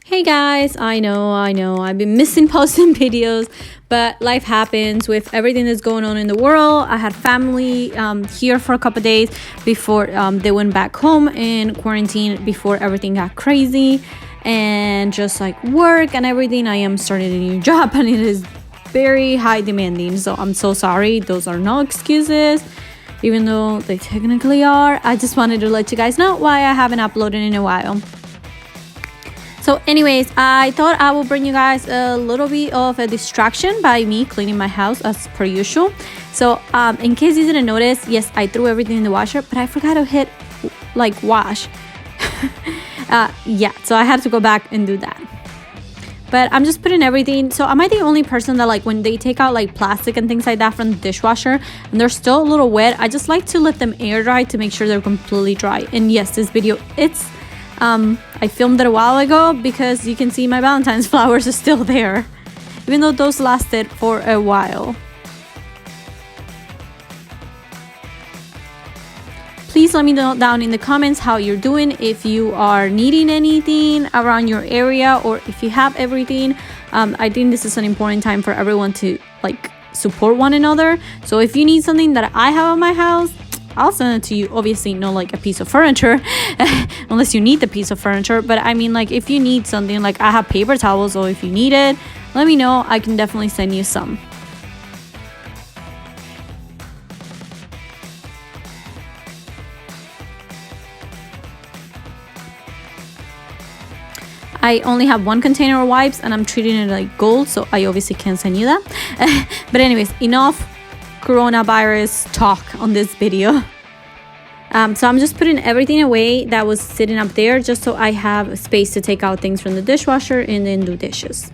Hey guys, I know, I've been missing posting videos, but life happens with everything that's going on in the world. I had family here for a couple days before they went back home in quarantine before everything got crazy, and just like work and everything. I am starting a new job and it is very high demanding, so I'm so sorry. Those are no excuses, even though they technically are. I just wanted to let you guys know why I haven't uploaded in a while. So anyways, I thought I will bring you guys a little bit of a distraction by me cleaning my house as per usual. So in case you didn't notice, yes, I threw everything in the washer, but I forgot to hit like wash. Yeah, so I had to go back and do that. But I'm just putting everything. So am I the only person that, like, when they take out like plastic and things like that from the dishwasher and they're still a little wet, I just like to let them air dry to make sure they're completely dry. And yes, this video, I filmed it a while ago because you can see my Valentine's flowers are still there, even though those lasted for a while. Please let me know down in the comments how you're doing, if you are needing anything around your area or if you have everything. I think this is an important time for everyone to like support one another. So if you need something that I have in my house, I'll send it to you. Obviously not like a piece of furniture unless you need the piece of furniture, but I mean, like, if you need something, like I have paper towels, so if you need it, let me know. I can definitely send you some. I only have one container of wipes and I'm treating it like gold, so I obviously can't send you that. But anyways, enough coronavirus talk on this video. So I'm just putting everything away that was sitting up there, just so I have space to take out things from the dishwasher and then do dishes.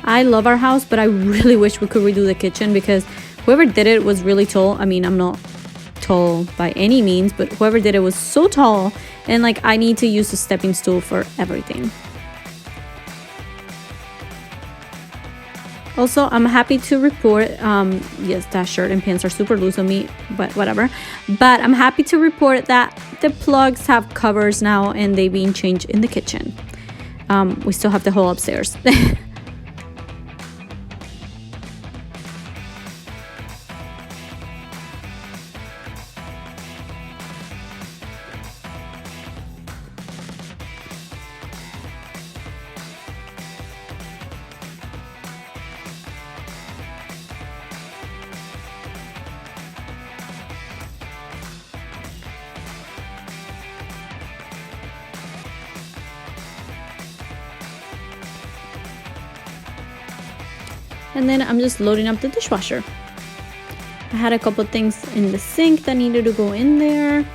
I love our house, but I really wish we could redo the kitchen because whoever did it was really tall. I mean, I'm not tall by any means, but whoever did it was so tall, and like I need to use a stepping stool for everything. Also, I'm happy to report, yes, that shirt and pants are super loose on me, but whatever. But I'm happy to report that the plugs have covers now and they're being changed in the kitchen. We still have the hole upstairs. And then I'm just loading up the dishwasher. I had a couple things in the sink that needed to go in there.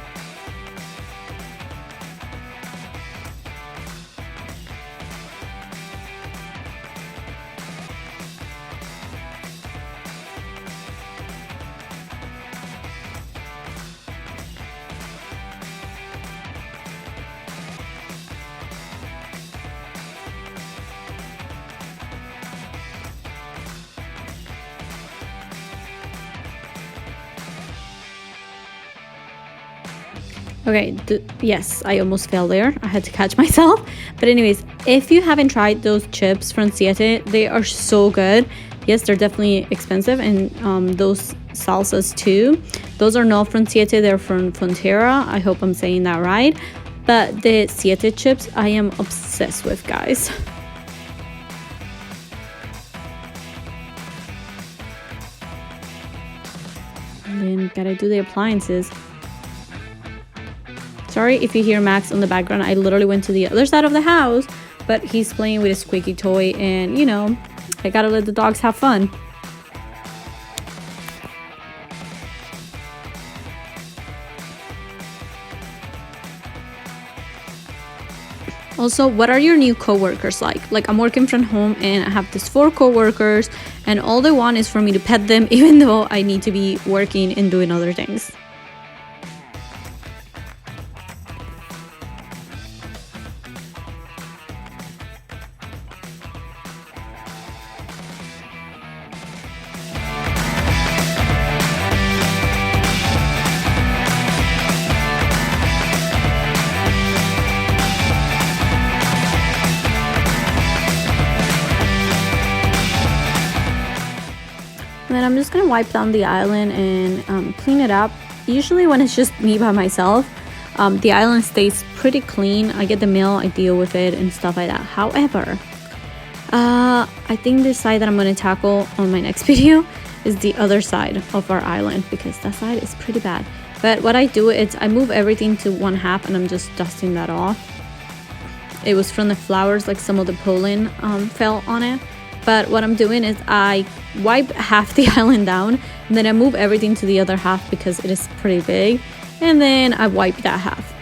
Okay, yes, I almost fell there. I had to catch myself. But anyways, if you haven't tried those chips from Siete, they are so good. Yes, they're definitely expensive, and those salsas too. Those are not from Siete, they're from Frontera. I hope I'm saying that right. But the Siete chips, I am obsessed with, guys. And then gotta do the appliances. Sorry if you hear Max on the background. I literally went to the other side of the house, but he's playing with a squeaky toy, and you know, I gotta let the dogs have fun. Also, what are your new co-workers like? Like, I'm working from home and I have these 4 co-workers, and all they want is for me to pet them, even though I need to be working and doing other things. gonna wipe down the island and clean it up. Usually when it's just me by myself, the island stays pretty clean. I get the mail, I deal with it and stuff like that. However, I think the side that I'm gonna tackle on my next video is the other side of our island, because that side is pretty bad. But what I do is I move everything to one half and I'm just dusting that off. It was from the flowers, like some of the pollen fell on it. But what I'm doing is I wipe half the island down and then I move everything to the other half because it is pretty big. And then I wipe that half.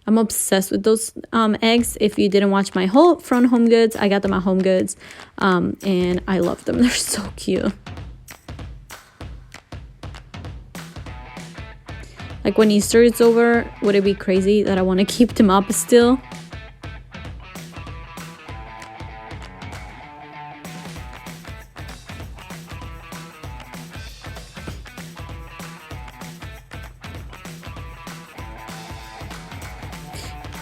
I'm obsessed with those eggs. If you didn't watch my haul from Home Goods, I got them at Home Goods and I love them. They're so cute. Like when Easter is over, would it be crazy that I want to keep them up still?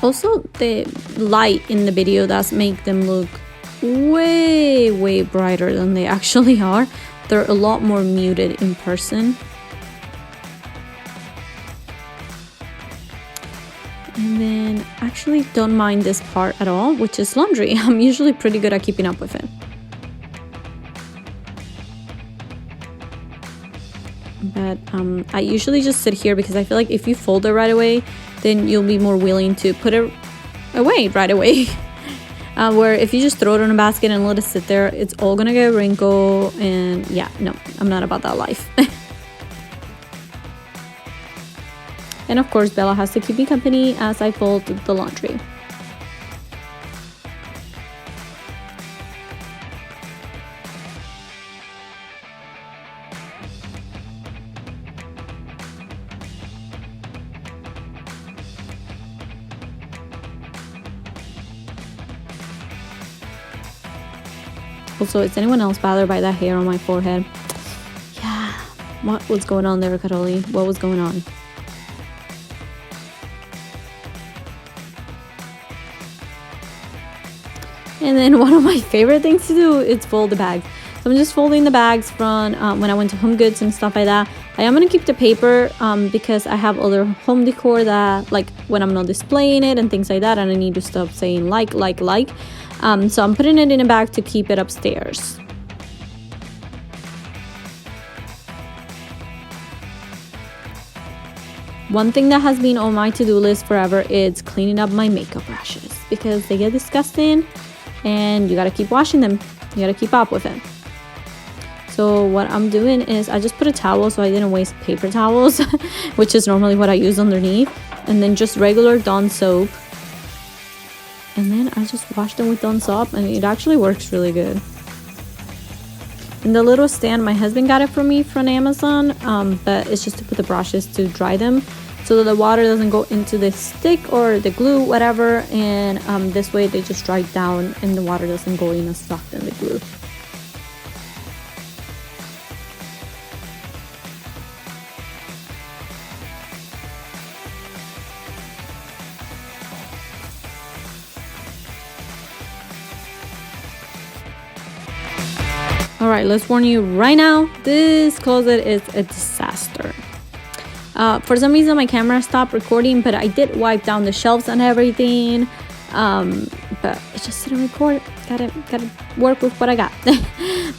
Also, the light in the video does make them look way brighter than they actually are. They're a lot more muted in person. And then actually don't mind this part at all, which is laundry. I'm usually pretty good at keeping up with it. But I usually just sit here because I feel like if you fold it right away, then you'll be more willing to put it away right away. Where if you just throw it in a basket and let it sit there, it's all gonna get wrinkled. And yeah, no, I'm not about that life. And of course, Bella has to keep me company as I fold the laundry. Also, is anyone else bothered by that hair on my forehead? Yeah. What was going on there, Caroli? What was going on? And then one of my favorite things to do is fold the bags. So I'm just folding the bags from when I went to Home Goods and stuff like that. I am going to keep the paper because I have other home decor that, like, when I'm not displaying it and things like that, and I need to stop saying like. So I'm putting it in a bag to keep it upstairs. One thing that has been on my to-do list forever is cleaning up my makeup brushes because they get disgusting and you gotta keep washing them. You gotta keep up with it. So what I'm doing is I just put a towel so I didn't waste paper towels, which is normally what I use underneath, and then just regular Dawn soap. And then I just wash them with Dawn soap and it actually works really good. And the little stand, my husband got it for me from Amazon, but it's just to put the brushes to dry them so that the water doesn't go into the stick or the glue, whatever, and this way they just dry down and the water doesn't go in as soft in the glue. Alright, let's warn you right now, this closet is a disaster. For some reason my camera stopped recording, but I did wipe down the shelves and everything. But it just didn't record. Gotta work with what I got.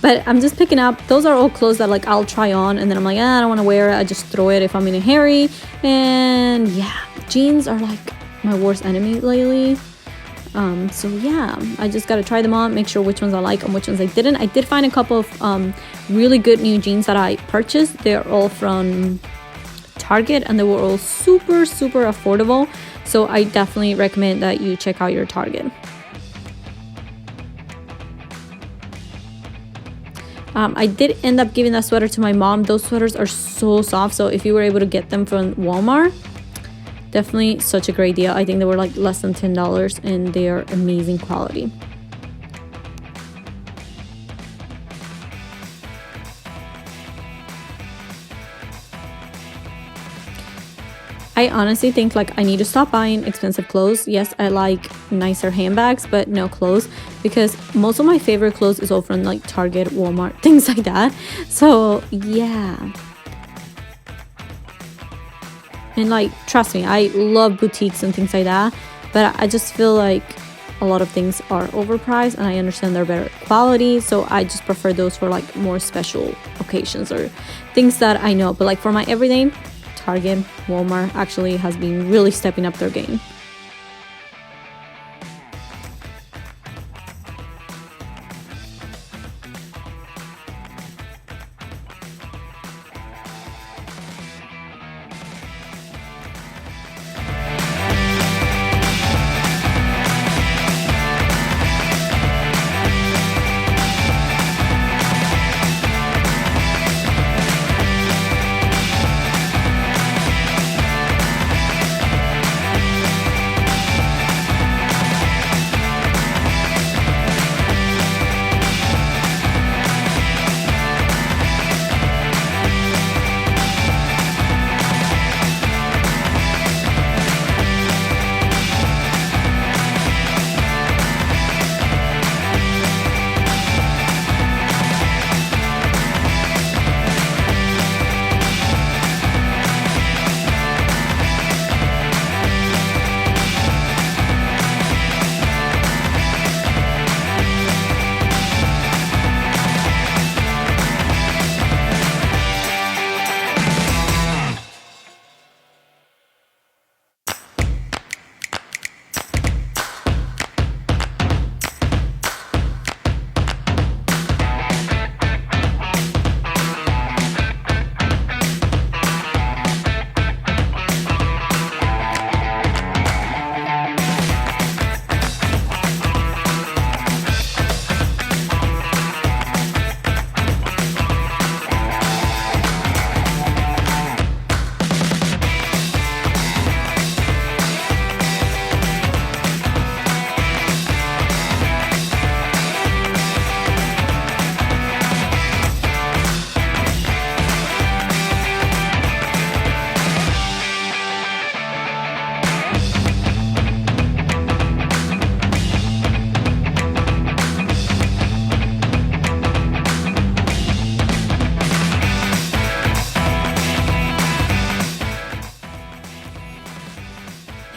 But I'm just picking up, those are all clothes that like I'll try on and then I'm like, I don't want to wear it. I just throw it if I'm in a hurry. And yeah, jeans are like my worst enemy lately. So yeah, I just gotta try them on, make sure which ones I like and which ones I didn't. I did find a couple of really good new jeans that I purchased. They're all from Target and they were all super affordable. So I definitely recommend that you check out your Target. I did end up giving that sweater to my mom. Those sweaters are so soft, so if you were able to get them from Walmart, definitely such a great deal. I think they were like less than $10 and they are amazing quality. I honestly think like I need to stop buying expensive clothes. Yes, I like nicer handbags, but no clothes, because most of my favorite clothes is all from like Target, Walmart, things like that. So yeah. And like, trust me, I love boutiques and things like that, but I just feel like a lot of things are overpriced, and I understand they're better quality, so I just prefer those for like more special occasions or things that I know. But like for my everyday, Target, Walmart actually has been really stepping up their game.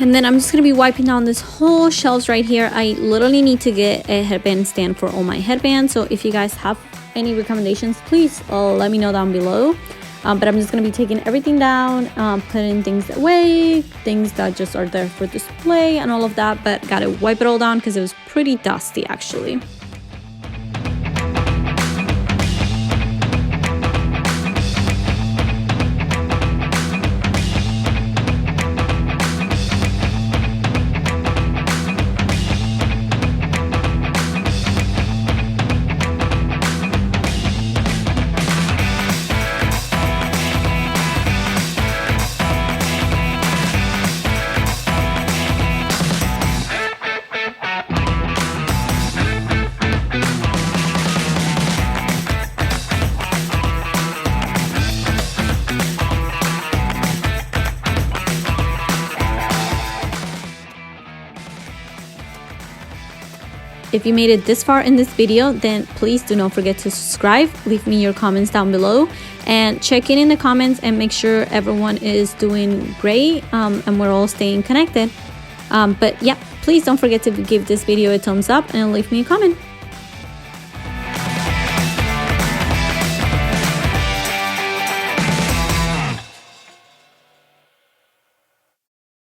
And then I'm just going to be wiping down this whole shelves right here. I literally need to get a headband stand for all my headbands. So if you guys have any recommendations, please let me know down below. But I'm just going to be taking everything down, putting things away, things that just are there for display and all of that. But got to wipe it all down because it was pretty dusty actually. If you made it this far in this video, then please do not forget to subscribe. Leave me your comments down below and check in the comments and make sure everyone is doing great and we're all staying connected. But yeah, please don't forget to give this video a thumbs up and leave me a comment.